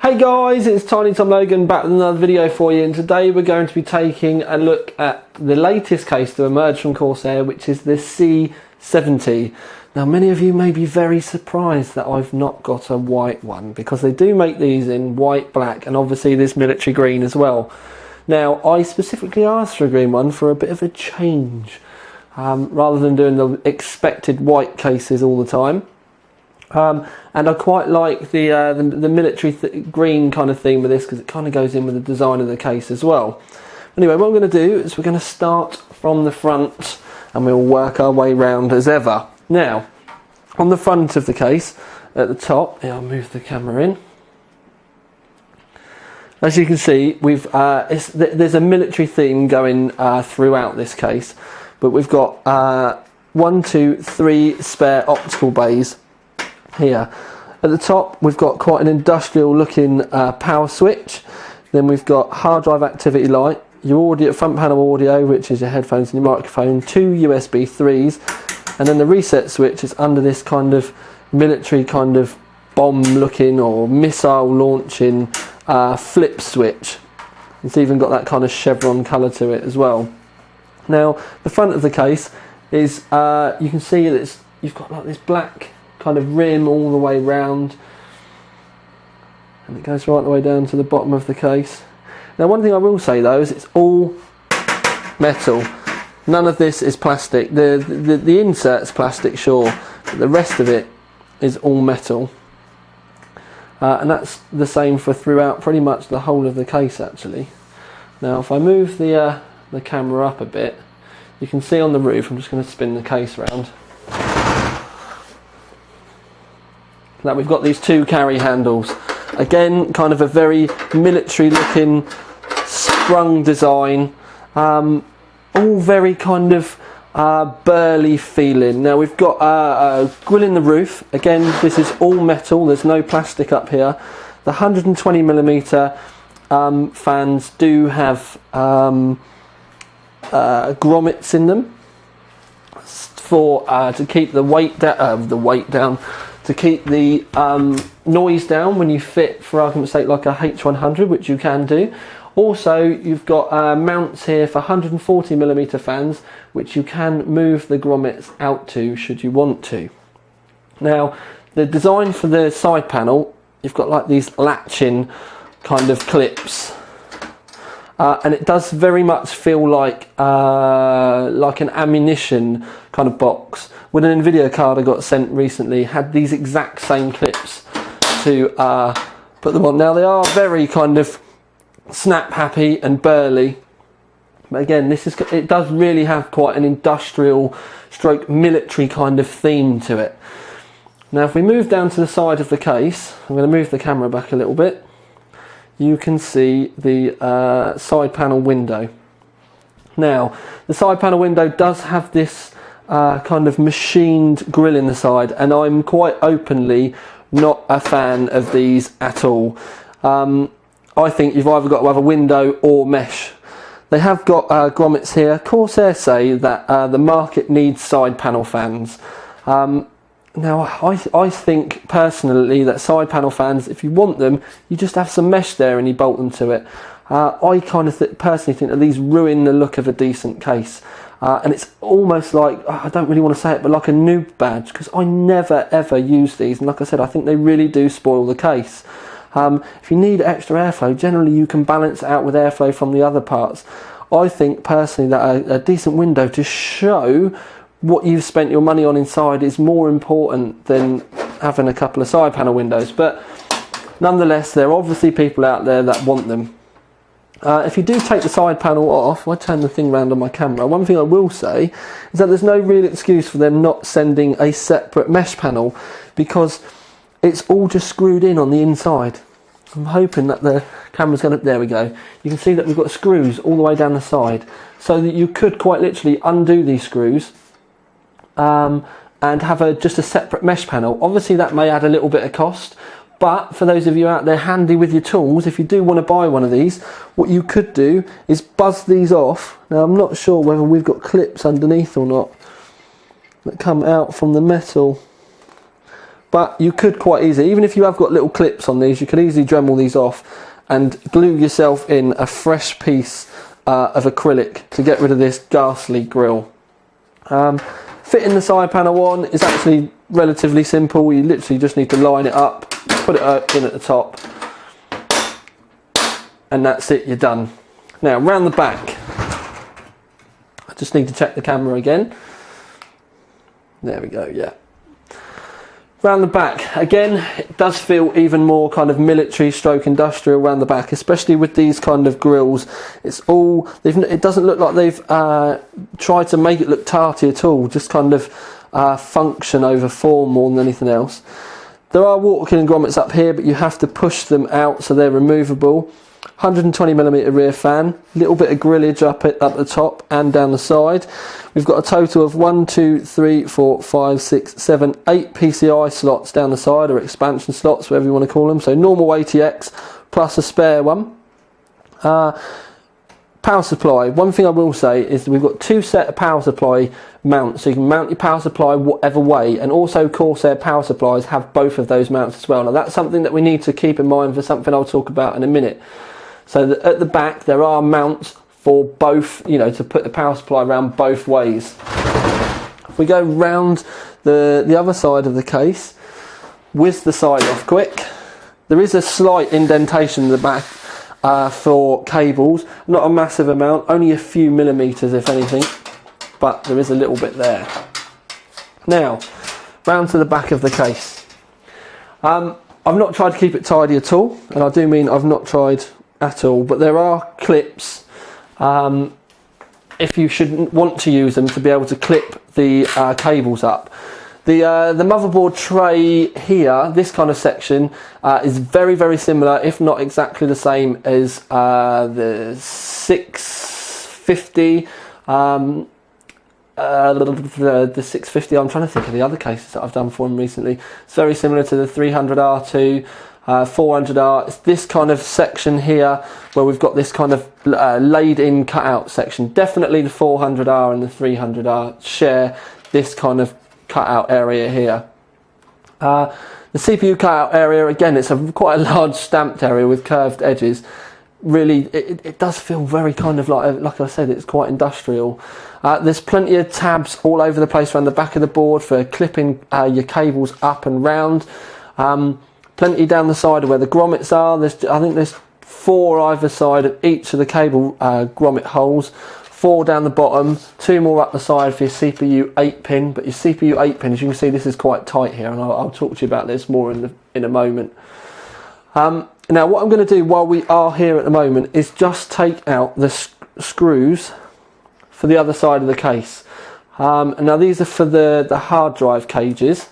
Hey guys, it's Tiny Tom Logan back with another video for you, and today we're going to be taking a look at the latest case to emerge from Corsair, which is the C70. Now many of you may be very surprised that I've not got a white one, because they do make these in white, black and obviously this military green as well. Now I specifically asked for a green one for a bit of a change, rather than doing the expected white cases all the time. And I quite like the military green kind of theme with this, because it kind of goes in with the design of the case as well. Anyway, what I'm going to do is we're going to start from the front and we'll work our way round as ever. Now, on the front of the case, at the top, I'll move the camera in. As you can see, there's a military theme going throughout this case, but we've got 1, 2, 3 spare optical bays here. At the top we've got quite an industrial looking power switch. Then we've got hard drive activity light, your audio, front panel audio, which is your headphones and your microphone, 2 USB 3s, and then the reset switch is under this kind of military kind of bomb looking or missile launching flip switch. It's even got that kind of chevron colour to it as well. Now the front of the case is you can see that you've got like this black kind of rim all the way round, and it goes right the way down to the bottom of the case. Now one thing I will say though is it's all metal. None of this is plastic. The insert's plastic, sure, but the rest of it is all metal, and that's the same for throughout pretty much the whole of the case actually. Now if I move the camera up a bit, you can see on the roof, I'm just going to spin the case around, that we've got these 2 carry handles. Again, kind of a very military looking sprung design, all very kind of burly feeling. Now we've got a grill in the roof. Again, this is all metal, there's no plastic up here. The 120mm fans do have grommets in them for to keep the weight down, to keep the noise down when you fit, for argument's sake, like a H100, which you can do. Also, you've got mounts here for 140mm fans, which you can move the grommets out to should you want to. Now, the design for the side panel, you've got like these latching kind of clips, and it does very much feel like an ammunition kind of box. When an Nvidia card I got sent recently had these exact same clips to put them on. Now they are very kind of snap happy and burly, but again it does really have quite an industrial stroke military kind of theme to it. Now if we move down to the side of the case, I'm going to move the camera back a little bit, you can see the side panel window. Now the side panel window does have this kind of machined grill in the side, and I'm quite openly not a fan of these at all. I think you've either got to have a window or mesh. They have got grommets here. Corsair say that the market needs side panel fans. Now I think personally that side panel fans, if you want them, you just have some mesh there and you bolt them to it. I kind of personally think that these ruin the look of a decent case. And it's almost like, I don't really want to say it, but like a noob badge, because I never ever use these, and like I said, I think they really do spoil the case. If you need extra airflow, generally you can balance it out with airflow from the other parts. I think personally that a decent window to show what you've spent your money on inside is more important than having a couple of side panel windows, but nonetheless there are obviously people out there that want them. If you do take the side panel off, I turn the thing around on my camera, one thing I will say is that there's no real excuse for them not sending a separate mesh panel, because it's all just screwed in on the inside. I'm hoping that the camera's going to, there we go. You can see that we've got screws all the way down the side, so that you could quite literally undo these screws and have just a separate mesh panel. Obviously that may add a little bit of cost, but for those of you out there handy with your tools, if you do want to buy one of these, what you could do is buzz these off. Now I'm not sure whether we've got clips underneath or not that come out from the metal, but you could quite easily, even if you have got little clips on these, you could easily Dremel these off and glue yourself in a fresh piece of acrylic to get rid of this ghastly grille. Fitting the side panel on is actually relatively simple. You literally just need to line it up, put it in at the top, and that's it, you're done. Now round the back, I just need to check the camera again. There we go, yeah. Round the back, again, it does feel even more kind of military stroke industrial round the back, especially with these kind of grills. It's all, it doesn't look like they've tried to make it look tarty at all, just kind of function over form more than anything else. There are water-killing grommets up here, but you have to push them out so they're removable. 120mm rear fan, little bit of grillage up the top and down the side. We've got a total of 1, 2, 3, 4, 5, 6, 7, 8 PCI slots down the side, or expansion slots, whatever you want to call them. So normal ATX plus a spare one. Power supply. One thing I will say is we've got 2 set of power supply mounts, so you can mount your power supply whatever way, and also Corsair power supplies have both of those mounts as well. Now that's something that we need to keep in mind for something I'll talk about in a minute. So at the back there are mounts for both, you know, to put the power supply around both ways. If we go round the other side of the case, whiz the side off quick. There is a slight indentation in the back for cables, not a massive amount, only a few millimetres if anything, but there is a little bit there. Now, round to the back of the case. I've not tried to keep it tidy at all, and I do mean I've not tried at all, but there are clips if you shouldn't want to use them to be able to clip the cables up. The motherboard tray here, this kind of section, is very, very similar, if not exactly the same as the 650. The 650, I'm trying to think of the other cases that I've done for them recently. It's very similar to the 300R2, 400R. It's this kind of section here where we've got this kind of laid in cutout section. Definitely the 400R and the 300R share this kind of cutout area here. The CPU cutout area, again, it's quite a large stamped area with curved edges. Really, it does feel very kind of like I said, it's quite industrial. There's plenty of tabs all over the place around the back of the board for clipping your cables up and round. Plenty down the side of where the grommets are. I think there's 4 either side of each of the cable grommet holes. 4 down the bottom, 2 more up the side for your CPU 8-pin. But your CPU 8-pin, as you can see, this is quite tight here, and I'll talk to you about this more in a moment. Now, what I'm going to do while we are here at the moment is just take out the screws for the other side of the case. Now, these are for the hard drive cages.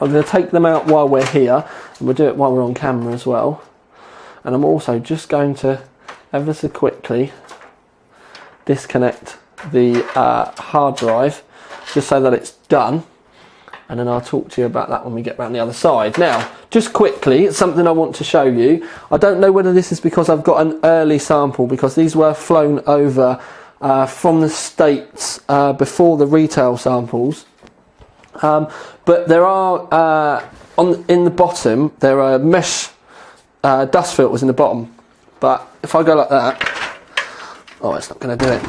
I'm going to take them out while we're here, and we'll do it while we're on camera as well. And I'm also just going to, ever so quickly, disconnect the hard drive, just so that it's done. And then I'll talk to you about that when we get around the other side. Now, just quickly, it's something I want to show you. I don't know whether this is because I've got an early sample, because these were flown over from the States before the retail samples. But there are, in the bottom, there are mesh dust filters in the bottom. But if I go like that, oh, it's not going to do it.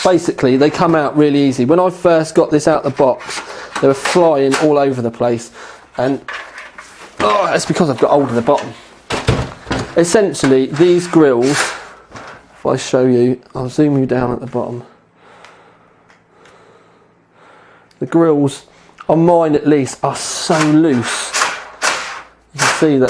Basically, they come out really easy. When I first got this out the box, they were flying all over the place. And, oh, it's because I've got hold of the bottom. Essentially, these grills, if I show you, I'll zoom you down at the bottom. The grills, on mine at least, are so loose. You can see that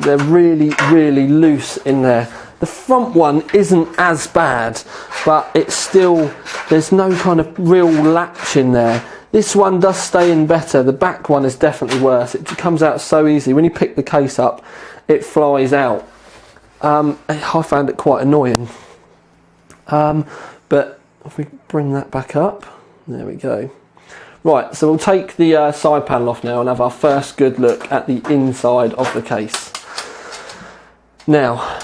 they're really, really loose in there. The front one isn't as bad, but it's still, there's no kind of real latch in there. This one does stay in better. The back one is definitely worse. It comes out so easy. When you pick the case up, it flies out. I found it quite annoying. But if we bring that back up, there we go. Right, so we'll take the side panel off now and have our first good look at the inside of the case. Now,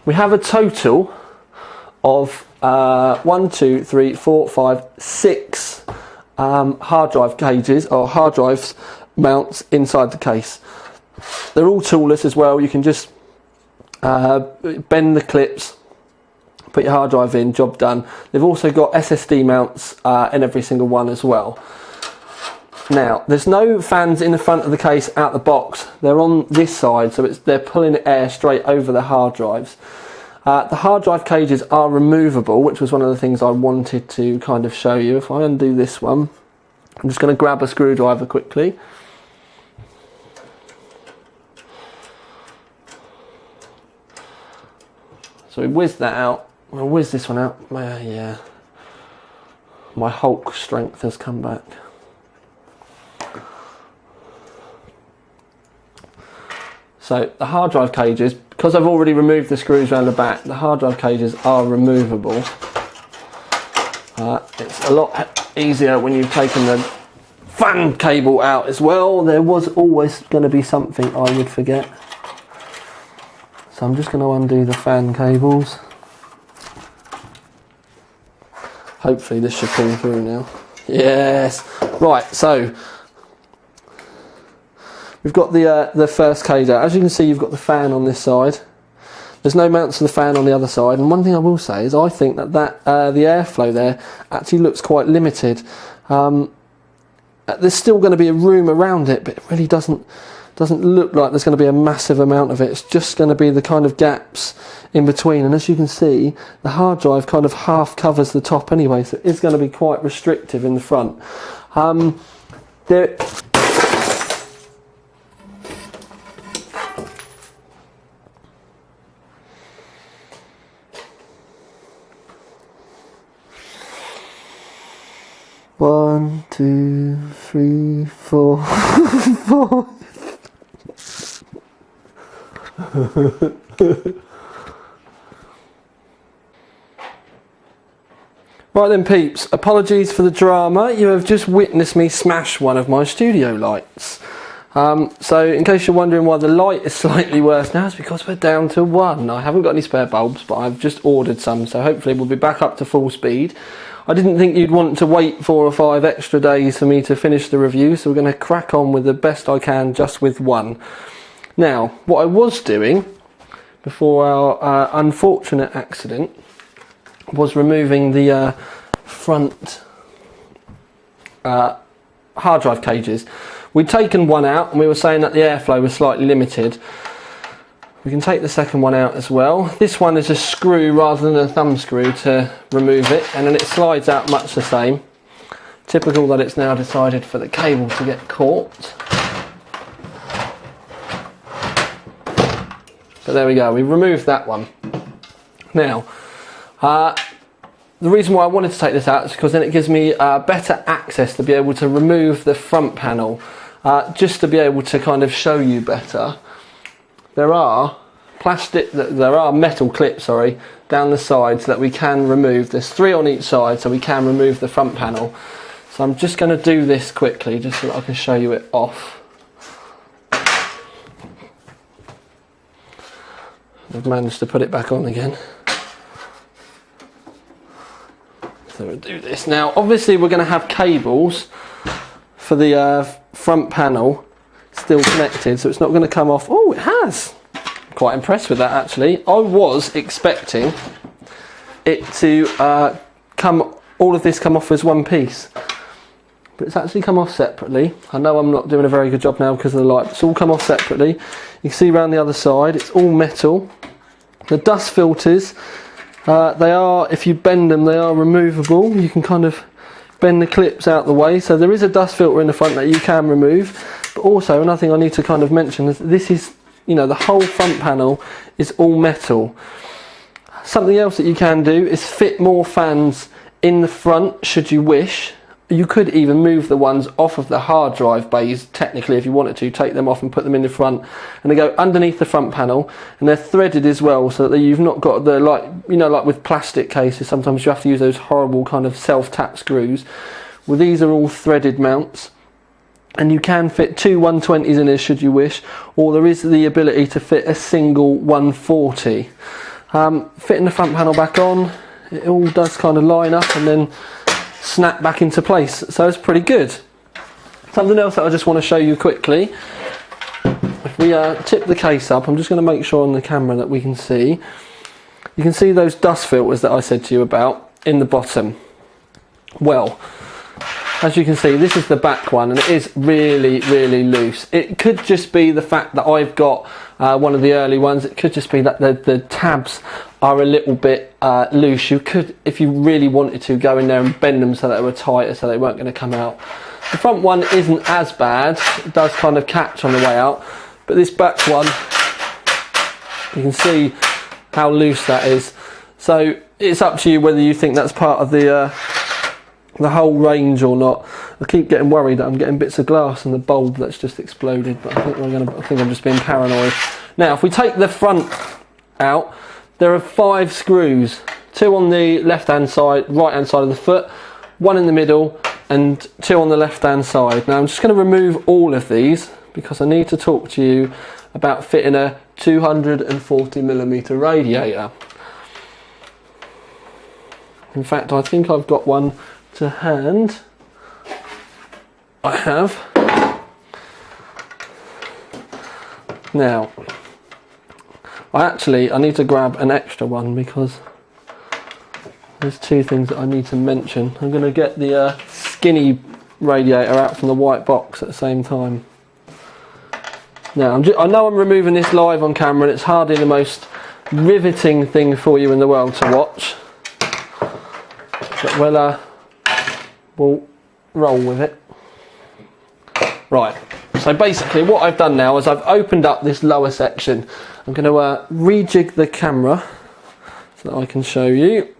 we have a total of 1, 2, 3, 4, 5, 6 hard drive cages, or hard drives, mounts inside the case. They're all toolless as well. You can just bend the clips, put your hard drive in, job done. They've also got SSD mounts in every single one as well. Now, there's no fans in the front of the case out the box. They're on this side, so they're pulling air straight over the hard drives. The hard drive cages are removable, which was one of the things I wanted to kind of show you. If I undo this one, I'm just going to grab a screwdriver quickly. So we whiz that out. We'll whiz this one out. Yeah, my Hulk strength has come back. So the hard drive cages, because I've already removed the screws around the back, the hard drive cages are removable. It's a lot easier when you've taken the fan cable out as well. There was always going to be something I would forget. So I'm just going to undo the fan cables. Hopefully this should pull through now. Yes! Right, so we've got the first cage out. As you can see, you've got the fan on this side. There's no mounts to the fan on the other side. And one thing I will say is I think that the airflow there actually looks quite limited. There's still going to be a room around it, but it really doesn't look like there's going to be a massive amount of it. It's just going to be the kind of gaps in between. And as you can see, the hard drive kind of half covers the top anyway, so it's going to be quite restrictive in the front. There. One, two, three, four, four. Right then, peeps, apologies for the drama. You have just witnessed me smash one of my studio lights. So in case you're wondering why the light is slightly worse now, it's because we're down to one. I haven't got any spare bulbs, but I've just ordered some, so hopefully we'll be back up to full speed. I didn't think you'd want to wait 4 or 5 extra days for me to finish the review, so we're going to crack on with the best I can just with one. Now, what I was doing before our unfortunate accident was removing the front hard drive cages. We'd taken one out and we were saying that the airflow was slightly limited. We can take the second one out as well. This one is a screw rather than a thumb screw to remove it, and then it slides out much the same. Typical that it's now decided for the cable to get caught. But there we go, we removed that one. Now, the reason why I wanted to take this out is because then it gives me better access to be able to remove the front panel, just to be able to kind of show you better. There are metal clips, down the side so that we can remove. There's 3 on each side, so we can remove the front panel. So I'm just going to do this quickly, just so that I can show you it off. I've managed to put it back on again. So we'll do this. Now, obviously we're going to have cables for the front panel still connected, so it's not going to come off. Oh, it has! I'm quite impressed with that, actually. I was expecting it to all of this come off as one piece, but it's actually come off separately. I know I'm not doing a very good job now because of the light. It's all come off separately. You can see around the other side, it's all metal. The dust filters, they are, if you bend them, they are removable. You can kind of bend the clips out the way, so there is a dust filter in the front that you can remove. But also, another thing I need to kind of mention is this is, the whole front panel is all metal. Something else that you can do is fit more fans in the front should you wish. You could even move the ones off of the hard drive bays, technically, if you wanted to, take them off and put them in the front, and they go underneath the front panel, and they're threaded as well, so that you've not got the, like with plastic cases, sometimes you have to use those horrible kind of self-tap screws. Well, these are all threaded mounts, and you can fit 2 120s in here should you wish, or there is the ability to fit a single 140. Fitting the front panel back on, it all does kind of line up and then snap back into place, so it's pretty good. So Something else that I just want to show you quickly. If we tip the case up, I'm just going to make sure on the camera that we can see. You can see those dust filters that I said to you about in the bottom. Well, as you can see, this is the back one, and it is really, really loose. It could just be the fact that I've got one of the early ones. It could just be that the tabs are a little bit loose. You could, if you really wanted to, go in there and bend them so that they were tighter, so they weren't going to come out. The front one isn't as bad. It does kind of catch on the way out, but this back one, you can see how loose that is. So it's up to you whether you think that's part of the whole range or not. I keep getting worried that I'm getting bits of glass in the bulb that's just exploded, but I think I'm just being paranoid. Now, if we take the front out, there are 5 screws, 2 on the left-hand side, right-hand side of the foot, 1 in the middle, and 2 on the left-hand side. Now, I'm just going to remove all of these because I need to talk to you about fitting a 240mm radiator. In fact, I think I've got one to hand. I have. Now, I need to grab an extra one because there's 2 things that I need to mention. I'm going to get the skinny radiator out from the white box at the same time. Now, I know I'm removing this live on camera, and it's hardly the most riveting thing for you in the world to watch, but we'll roll with it. Right, so basically what I've done now is I've opened up this lower section. I'm going to rejig the camera so that I can show you.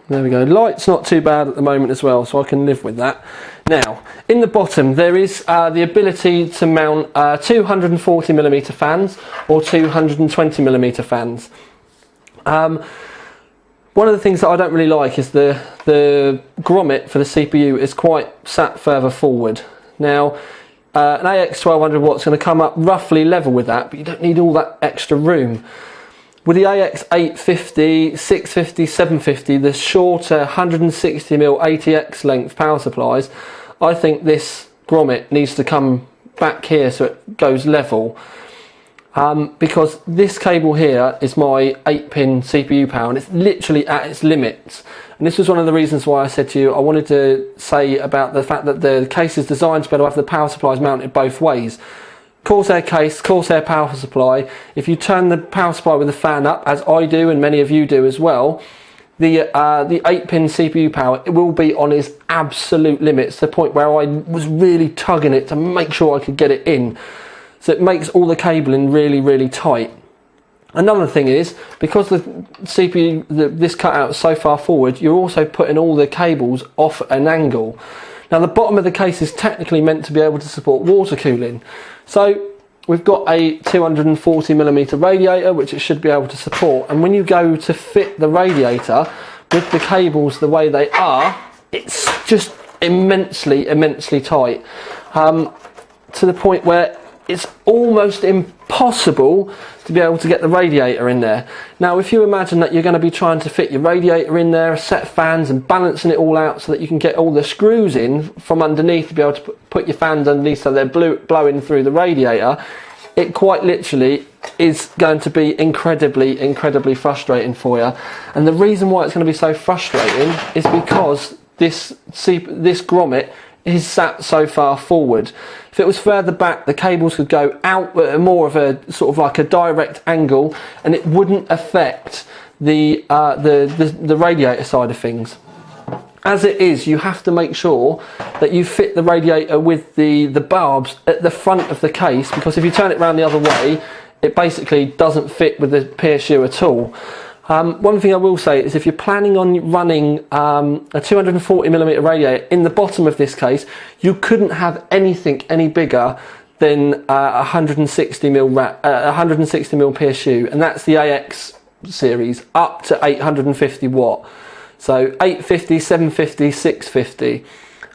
There we go. Light's not too bad at the moment as well, so I can live with that. Now, in the bottom there is the ability to mount 240mm fans or 220mm fans. One of the things that I don't really like is the grommet for the CPU is quite sat further forward. Now, an AX 1200 watt is going to come up roughly level with that, but you don't need all that extra room. With the AX 850, 650, 750, the shorter 160mm ATX length power supplies, I think this grommet needs to come back here so it goes level. Because this cable here is my 8-pin CPU power, and it's literally at its limits. And this was one of the reasons why I said to you I wanted to say about the fact that the case is designed to be able to have the power supplies mounted both ways. Corsair case, Corsair power supply. If you turn the power supply with the fan up, as I do and many of you do as well, the 8-pin CPU power, it will be on its absolute limits, to the point where I was really tugging it to make sure I could get it in. So it makes all the cabling really, really tight. Another thing is, because the CPU, this cutout is so far forward, you're also putting all the cables off an angle. Now, the bottom of the case is technically meant to be able to support water cooling. So we've got a 240mm radiator, which it should be able to support. And when you go to fit the radiator with the cables the way they are, it's just immensely, immensely tight. To the point where it's almost impossible to be able to get the radiator in there. Now, if you imagine that you're going to be trying to fit your radiator in there, a set of fans, and balancing it all out so that you can get all the screws in from underneath to be able to put your fans underneath so they're blowing through the radiator, it quite literally is going to be incredibly, incredibly frustrating for you. And the reason why it's going to be so frustrating is because this grommet is sat so far forward. If it was further back, the cables could go out at more of a sort of like a direct angle, and it wouldn't affect the radiator side of things. As it is, you have to make sure that you fit the radiator with the barbs at the front of the case, because if you turn it around the other way, it basically doesn't fit with the PSU at all. One thing I will say is, if you're planning on running a 240mm radiator in the bottom of this case, you couldn't have anything any bigger than 160mm PSU, and that's the AX series up to 850 watt. So 850, 750, 650,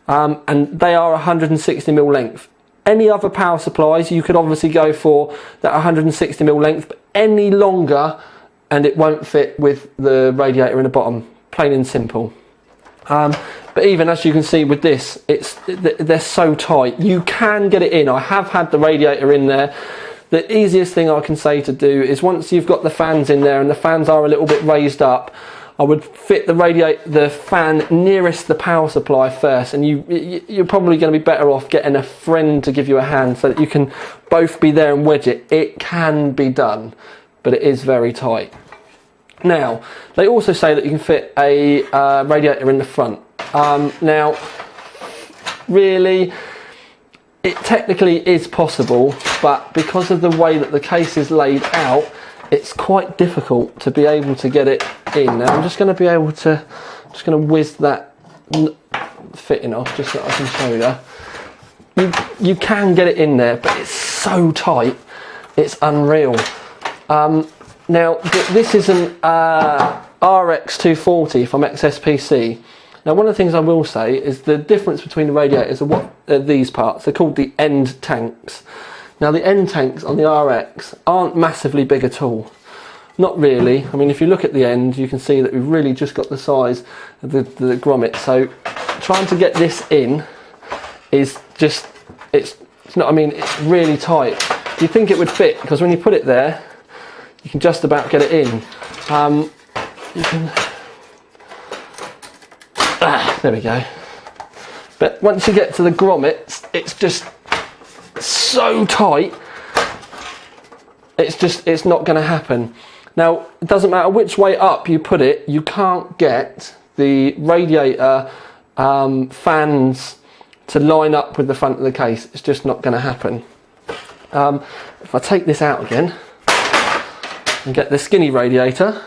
and they are 160mm length. Any other power supplies, you could obviously go for that 160mm length, but any longer and it won't fit with the radiator in the bottom, plain and simple. But even as you can see with this, they're so tight. You can get it in. I have had the radiator in there. The easiest thing I can say to do is, once you've got the fans in there and the fans are a little bit raised up, I would fit the fan nearest the power supply first, and you're probably going to be better off getting a friend to give you a hand so that you can both be there and wedge it. It can be done, but it is very tight. Now, they also say that you can fit a radiator in the front. Now, really, it technically is possible, but because of the way that the case is laid out, it's quite difficult to be able to get it in. Now I'm just going to whiz that fitting off just so I can show you. You can get it in there, but it's so tight, it's unreal. Now this is an RX240 from XSPC. Now, one of the things I will say is the difference between the radiators are what these parts. They're called the end tanks. Now, the end tanks on the RX aren't massively big at all. Not really. I mean, if you look at the end, you can see that we've really just got the size of the grommet. So, trying to get this in is just, it's not, I mean, it's really tight. You'd think it would fit, because when you put it there, you can just about get it in. You can... there we go. But once you get to the grommets, it's just so tight, it's not going to happen. Now, it doesn't matter which way up you put it, you can't get the radiator fans to line up with the front of the case. It's just not going to happen. If I take this out again and get the skinny radiator,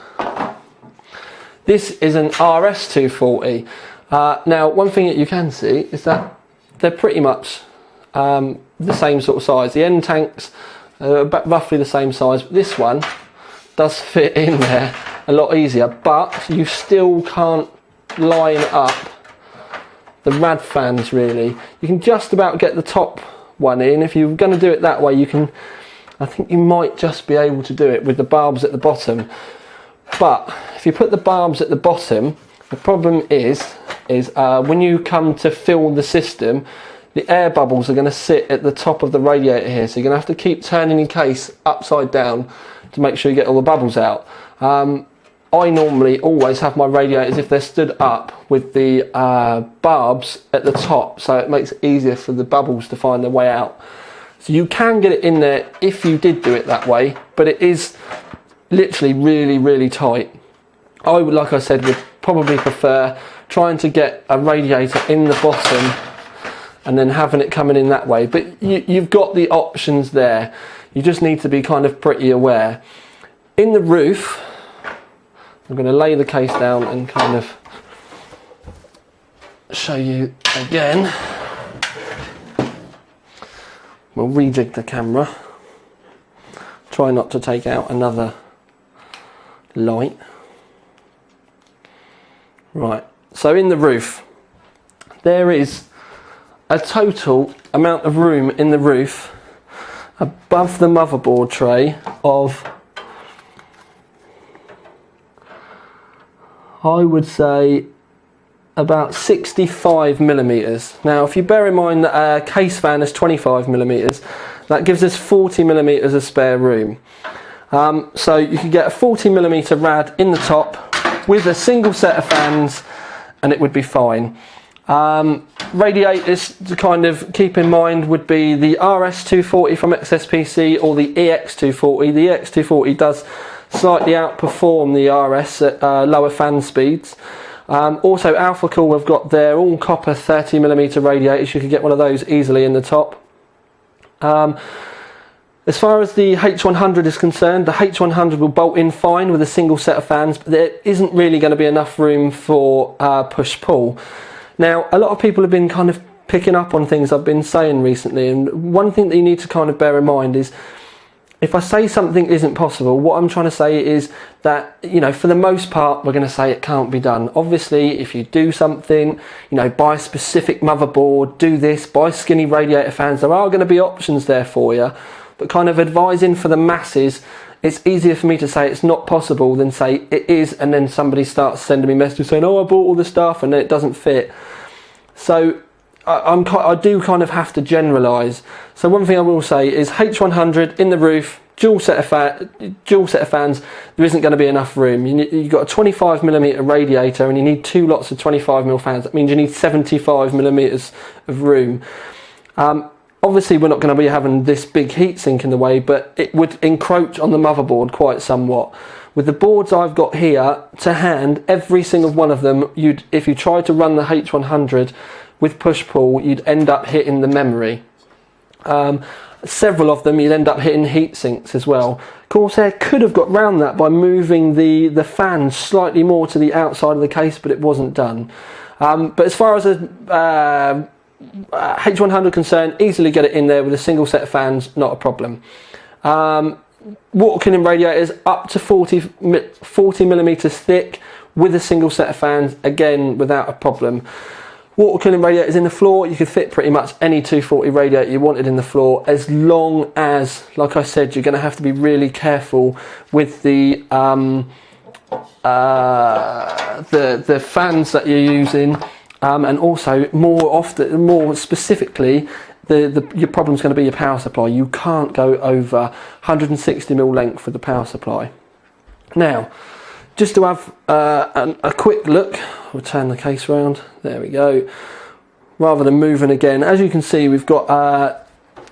this is an RS240. Now, one thing that you can see is that they're pretty much the same sort of size. The end tanks are roughly the same size, but this one does fit in there a lot easier, but you still can't line up the rad fans really. You can just about get the top one in. If you're going to do it that way, you can, I think you might just be able to do it with the barbs at the bottom. But if you put the barbs at the bottom, the problem is when you come to fill the system, the air bubbles are going to sit at the top of the radiator here, so you're going to have to keep turning your case upside down to make sure you get all the bubbles out. I normally always have my radiators, if they're stood up, with the barbs at the top, so it makes it easier for the bubbles to find their way out. So you can get it in there if you did do it that way, but it is literally really, really tight. I would, like I said, would probably prefer trying to get a radiator in the bottom and then having it coming in that way. But you've got the options there. You just need to be kind of pretty aware. In the roof, I'm going to lay the case down and kind of show you again. We'll rejig the camera. Try not to take out another light. Right, so in the roof, there is a total amount of room in the roof above the motherboard tray of, I would say, about 65 millimeters. Now, if you bear in mind that a case fan is 25 millimeters, that gives us 40 millimeters of spare room. So you could get a 40 millimeter rad in the top with a single set of fans, and it would be fine. Radiators to kind of keep in mind would be the RS240 from XSPC or the EX240. The EX240 does slightly outperform the RS at lower fan speeds. Also, Alpha Cool have got their all copper 30 millimeter radiators. You can get one of those easily in the top. As far as the H100 is concerned, the H100 will bolt in fine with a single set of fans, but there isn't really going to be enough room for push-pull. Now, a lot of people have been kind of picking up on things I've been saying recently, and one thing that you need to kind of bear in mind is, if I say something isn't possible, what I'm trying to say is that, you know, for the most part, we're going to say it can't be done. Obviously, if you do something, you know, buy a specific motherboard, do this, buy skinny radiator fans, there are going to be options there for you. But kind of advising for the masses it's easier for me to say it's not possible than say it is, and then somebody starts sending me messages saying, oh, I bought all this stuff and it doesn't fit. So I do kind of have to generalise. So one thing I will say is H100 in the roof, dual set of fans, there isn't going to be enough room. You've got a 25mm radiator and you need 2 lots of 25mm fans. That means you need 75mm of room. Obviously we're not going to be having this big heatsink in the way, but it would encroach on the motherboard quite somewhat. With the boards I've got here to hand, every single one of them, if you try to run the H100 with push-pull, you'd end up hitting the memory. Several of them, you'd end up hitting heat sinks as well. Corsair could have got round that by moving the fans slightly more to the outside of the case, but it wasn't done. But as far as a H100 concerned, easily get it in there with a single set of fans, not a problem. Water cooling radiators up to 40mm thick with a single set of fans, again without a problem. Water cooling radiators in the floor, you could fit pretty much any 240 radiator you wanted in the floor, as long as, like I said, you're going to have to be really careful with the fans that you're using, and also more specifically, your problem's going to be your power supply. You can't go over 160mm length with the power supply. Now, just to have a quick look, we'll turn the case around, there we go, rather than moving again. As you can see, we've got,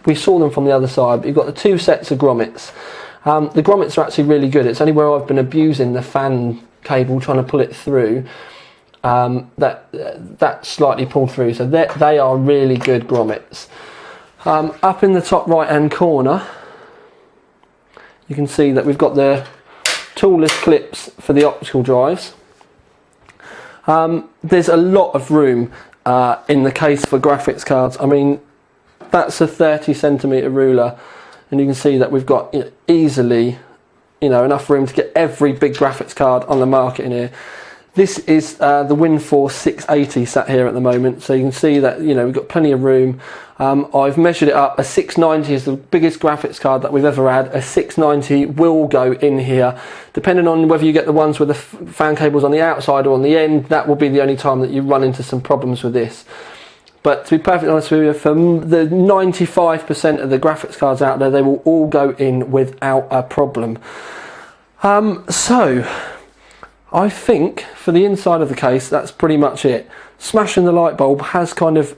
we saw them from the other side, but you've got the 2 sets of grommets. The grommets are actually really good. It's only where I've been abusing the fan cable trying to pull it through, that slightly pulled through, so they are really good grommets. Up in the top right hand corner, you can see that we've got the toolless clips for the optical drives. There's a lot of room in the case for graphics cards. I mean, that's a 30cm ruler, and you can see that we've got easily enough room to get every big graphics card on the market in here. This is the WinForce 680 sat here at the moment, so you can see that we've got plenty of room. I've measured it up. A 690 is the biggest graphics card that we've ever had. A 690 will go in here, depending on whether you get the ones with the fan cables on the outside or on the end. That will be the only time that you run into some problems with this. But to be perfectly honest with you, for the 95% of the graphics cards out there, they will all go in without a problem. So I think for the inside of the case, that's pretty much it. Smashing the light bulb has kind of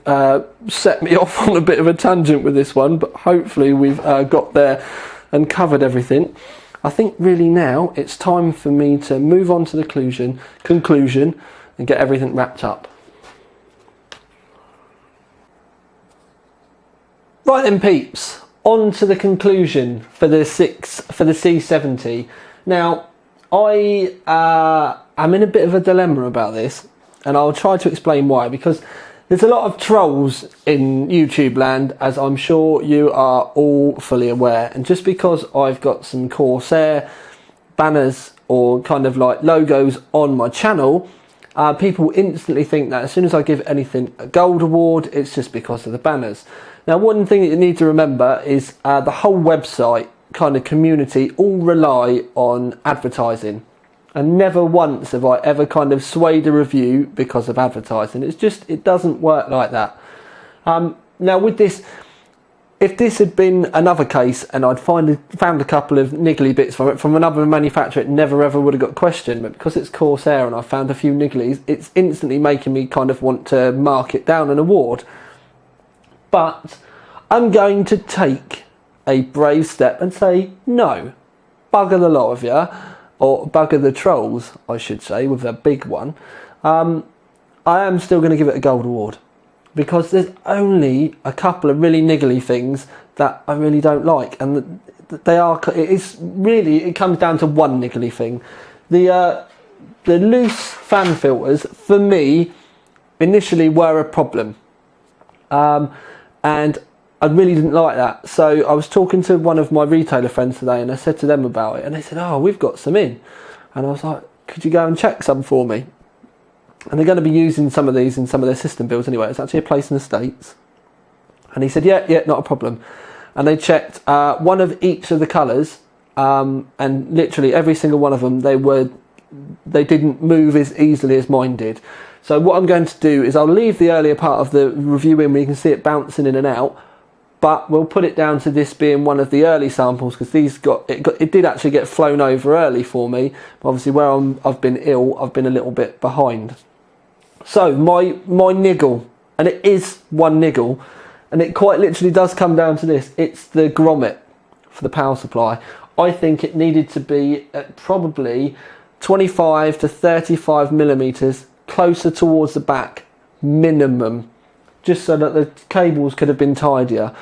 set me off on a bit of a tangent with this one, but hopefully we've got there and covered everything. I think really now it's time for me to move on to the conclusion and get everything wrapped up. Right then, peeps, on to the conclusion for the C70. Now, I am in a bit of a dilemma about this, and I'll try to explain why, because there's a lot of trolls in YouTube land, as I'm sure you are all fully aware, and just because I've got some Corsair banners or kind of like logos on my channel, people instantly think that as soon as I give anything a gold award, it's just because of the banners. Now, one thing that you need to remember is the whole website kind of community all rely on advertising, and never once have I ever kind of swayed a review because of advertising. It doesn't work like that. Now with this, if this had been another case and I'd found a couple of niggly bits from it from another manufacturer, it never ever would have got questioned. But because it's Corsair and I found a few nigglies, it's instantly making me kind of want to mark it down an award. But I'm going to take a brave step and say no, bugger the lot of you, or bugger the trolls I should say, with a big one. I am still going to give it a gold award, because there's only a couple of really niggly things that I really don't like, and it comes down to one niggly thing. The loose fan filters for me initially were a problem, and I really didn't like that. So I was talking to one of my retailer friends today, and I said to them about it, and they said, oh, we've got some in. And I was like, could you go and check some for me? And they're going to be using some of these in some of their system builds anyway. It's actually a place in the States. And he said, yeah, not a problem. And they checked one of each of the colours, and literally every single one of them, they didn't move as easily as mine did. So what I'm going to do is I'll leave the earlier part of the review in where you can see it bouncing in and out, but we'll put it down to this being one of the early samples, because it did actually get flown over early for me. But obviously where I've been ill, I've been a little bit behind. So my niggle, and it is one niggle, and it quite literally does come down to this. It's the grommet for the power supply. I think it needed to be at probably 25 to 35 millimeters closer towards the back, minimum, just so that the cables could have been tidier.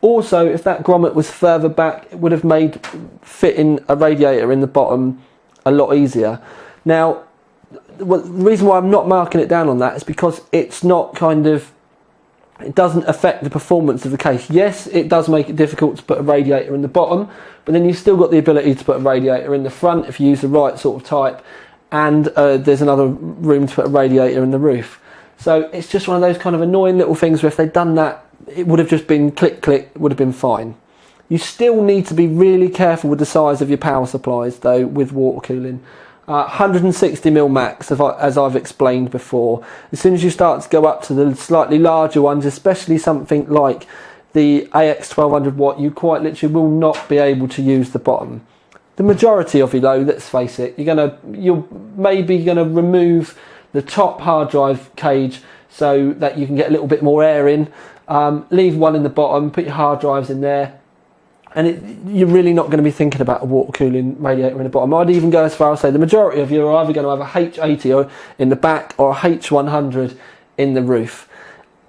Also, if that grommet was further back, it would have made fitting a radiator in the bottom a lot easier. Now, the reason why I'm not marking it down on that is because it's not it doesn't affect the performance of the case. Yes, it does make it difficult to put a radiator in the bottom, but then you've still got the ability to put a radiator in the front if you use the right sort of type, and there's another room to put a radiator in the roof. So it's just one of those kind of annoying little things where if they'd done that, it would have just been click, click, it would have been fine. You still need to be really careful with the size of your power supplies though with water cooling. 160mm max, as I've explained before. As soon as you start to go up to the slightly larger ones, especially something like the AX 1200 watt, you quite literally will not be able to use the bottom. The majority of you though, let's face it, you're maybe gonna remove the top hard drive cage so that you can get a little bit more air in. Leave one in the bottom, put your hard drives in there, and you're really not going to be thinking about a water cooling radiator in the bottom. I'd even go as far as say the majority of you are either going to have a H80 in the back or a H100 in the roof.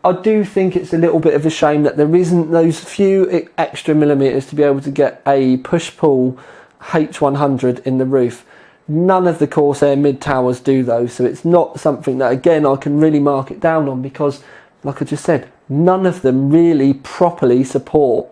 I do think it's a little bit of a shame that there isn't those few extra millimeters to be able to get a push-pull H100 in the roof. None of the Corsair mid-towers do those, so it's not something that, again, I can really mark it down on, because, like I just said, none of them really properly support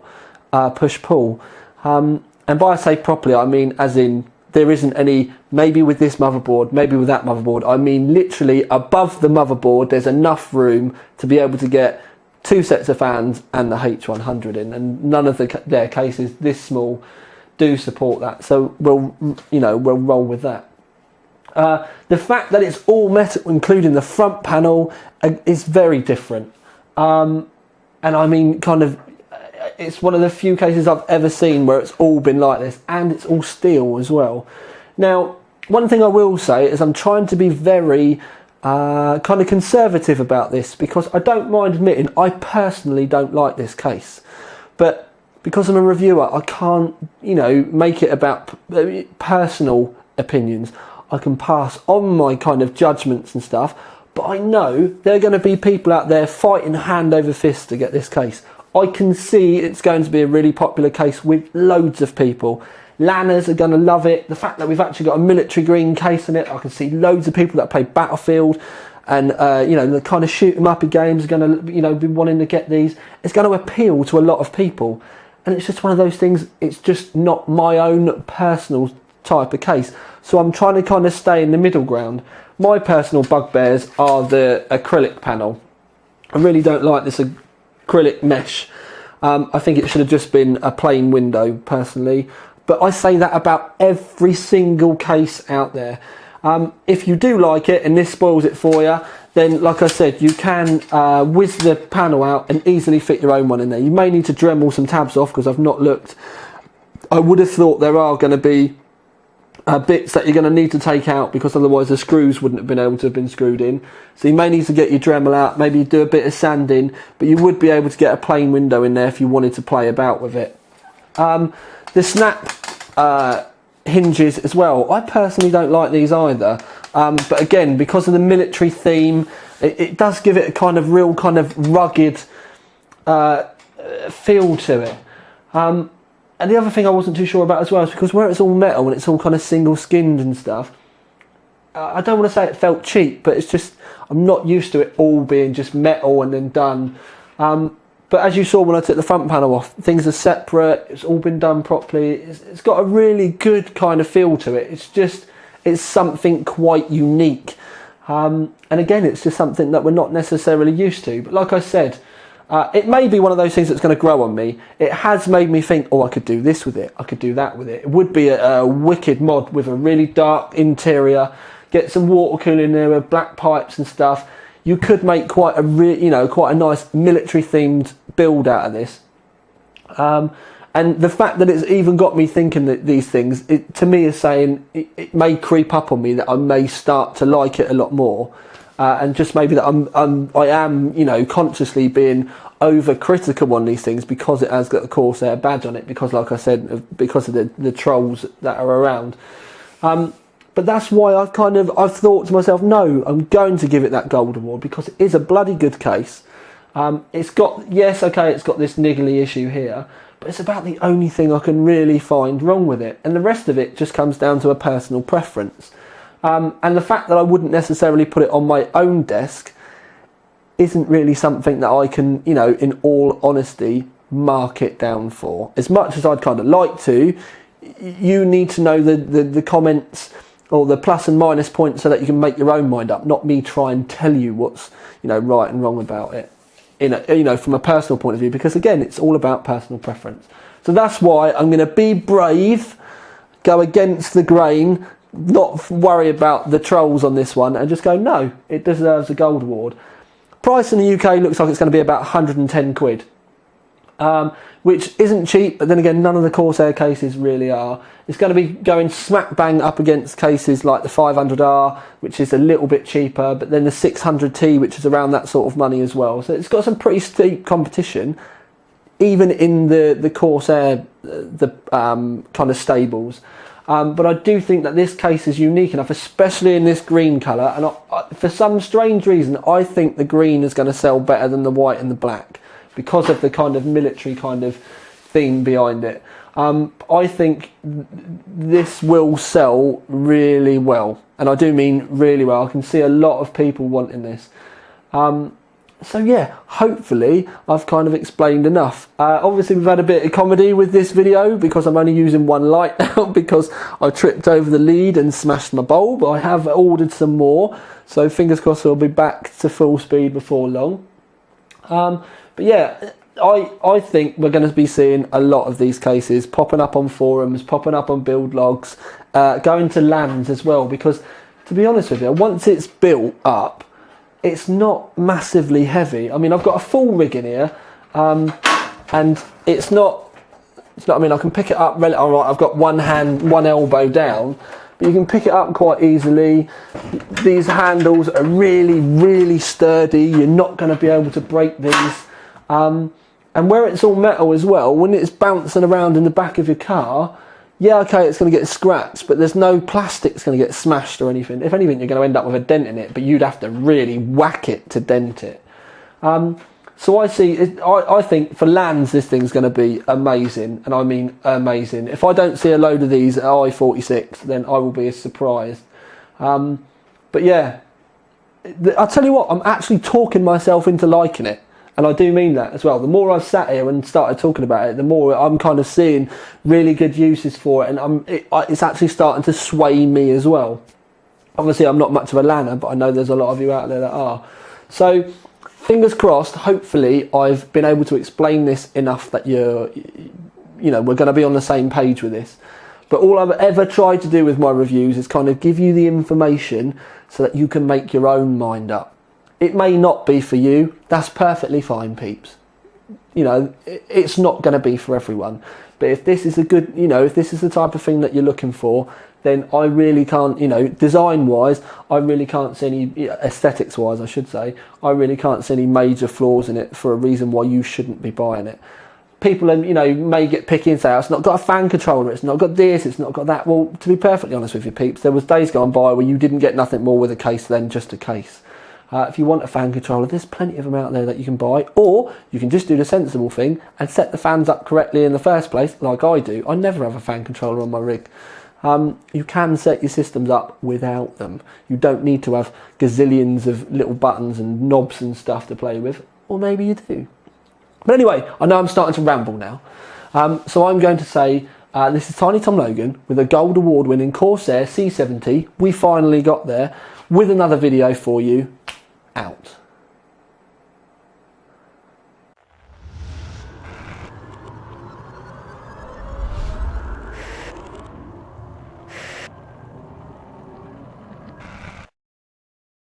push-pull. And by I say properly, I mean as in there isn't any, maybe with this motherboard, maybe with that motherboard. I mean literally above the motherboard, there's enough room to be able to get 2 sets of fans and the H100 in, and none of their cases this small do support that, so we'll roll with that. The fact that it's all metal, including the front panel, is very different, and I mean it's one of the few cases I've ever seen where it's all been like this, and it's all steel as well. Now, one thing I will say is I'm trying to be very kind of conservative about this, because I don't mind admitting I personally don't like this case, but because I'm a reviewer, I can't, make it about personal opinions. I can pass on my kind of judgments and stuff, but I know there are going to be people out there fighting hand over fist to get this case. I can see it's going to be a really popular case with loads of people. LANers are going to love it. The fact that we've actually got a military green case in it, I can see loads of people that play Battlefield and the kind of shoot 'em up games are going to be wanting to get these. It's going to appeal to a lot of people. And it's just one of those things, it's just not my own personal type of case. So I'm trying to kind of stay in the middle ground. My personal bugbears are the acrylic panel. I really don't like this acrylic mesh. I think it should have just been a plain window, personally. But I say that about every single case out there. If you do like it and this spoils it for you, then like I said, you can whiz the panel out and easily fit your own one in there. You may need to Dremel some tabs off because I've not looked. I would have thought there are going to be bits that you're going to need to take out, because otherwise the screws wouldn't have been able to have been screwed in. So you may need to get your Dremel out, maybe do a bit of sanding, but you would be able to get a plain window in there if you wanted to play about with it. The snap hinges as well, I personally don't like these either, but again, because of the military theme, it does give it a kind of real kind of rugged feel to it. And the other thing I wasn't too sure about as well is because where it's all metal and it's all kind of single skinned and stuff, I don't want to say it felt cheap, but it's just, I'm not used to it all being just metal and then done. But as you saw when I took the front panel off, things are separate, it's all been done properly. It's got a really good kind of feel to it. It's something quite unique. And again, it's just something that we're not necessarily used to. But like I said, It may be one of those things that's going to grow on me. It has made me think, oh, I could do this with it, I could do that with it. It would be a wicked mod with a really dark interior, get some water cooling there with black pipes and stuff. You could make quite a quite a nice military themed build out of this. And the fact that it's even got me thinking that these things, it to me is saying it may creep up on me that I may start to like it a lot more. And just maybe that I am, you know, consciously being over-critical on these things because it has got the Corsair badge on it, because, like I said, because of the trolls that are around. But that's why I've thought to myself, no, I'm going to give it that gold award, because it is a bloody good case. It's got this niggly issue here, but it's about the only thing I can really find wrong with it. And the rest of it just comes down to a personal preference. And the fact that I wouldn't necessarily put it on my own desk isn't really something that I can, you know, in all honesty, mark it down for. As much as I'd kind of like to, you need to know the comments or the plus and minus points so that you can make your own mind up, not me try and tell you what's, you know, right and wrong about it, you know, from a personal point of view, because again, it's all about personal preference. So that's why I'm going to be brave, go against the grain, not worry about the trolls on this one, and just go, no, it deserves a gold award. Price in the UK looks like it's going to be about 110 quid, which isn't cheap, but then again, none of the Corsair cases really are. It's going to be going smack bang up against cases like the 500R, which is a little bit cheaper, but then the 600T, which is around that sort of money as well. So it's got some pretty steep competition, even in the Corsair, kind of stables. But I do think that this case is unique enough, especially in this green colour, and for some strange reason I think the green is going to sell better than the white and the black because of the kind of military kind of theme behind it. I think this will sell really well, and I do mean really well. I can see a lot of people wanting this. So yeah, hopefully I've kind of explained enough. Obviously we've had a bit of comedy with this video because I'm only using one light now because I tripped over the lead and smashed my bulb. I have ordered some more, so fingers crossed we'll be back to full speed before long. But yeah, I think we're going to be seeing a lot of these cases popping up on forums, popping up on build logs, going to lands as well, because to be honest with you, once it's built up, it's not massively heavy. I mean, I've got a full rig in here, and it's not, I mean, I can pick it up, all right, I've got one hand, one elbow down, but you can pick it up quite easily. These handles are really, really sturdy. You're not going to be able to break these. And where it's all metal as well, when it's bouncing around in the back of your car, yeah, okay, it's going to get scratched, but there's no plastic that's going to get smashed or anything. If anything, you're going to end up with a dent in it, but you'd have to really whack it to dent it. So I think for lands, this thing's going to be amazing, and I mean amazing. If I don't see a load of these at I-46, then I will be surprised. But yeah, I'll tell you what, I'm actually talking myself into liking it. And I do mean that as well. The more I've sat here and started talking about it, the more I'm kind of seeing really good uses for it, and it's actually starting to sway me as well. Obviously, I'm not much of a lanner, but I know there's a lot of you out there that are. So, fingers crossed. Hopefully, I've been able to explain this enough that we're going to be on the same page with this. But all I've ever tried to do with my reviews is kind of give you the information so that you can make your own mind up. It may not be for you. That's perfectly fine, peeps. You know, it's not going to be for everyone. But if this is a good, if this is the type of thing that you're looking for, then I really can't, design-wise, I really can't see any, aesthetics-wise, I should say, I really can't see any major flaws in it for a reason why you shouldn't be buying it. People, may get picky and say, oh, it's not got a fan controller, it's not got this, it's not got that. Well, to be perfectly honest with you, peeps, there was days gone by where you didn't get nothing more with a case than just a case. If you want a fan controller, there's plenty of them out there that you can buy, or you can just do the sensible thing and set the fans up correctly in the first place, like I do. I never have a fan controller on my rig. You can set your systems up without them. You don't need to have gazillions of little buttons and knobs and stuff to play with, or maybe you do. But anyway, I know I'm starting to ramble now, so I'm going to say this is Tiny Tom Logan with a gold award winning Corsair C70. We finally got there with another video for you. Out.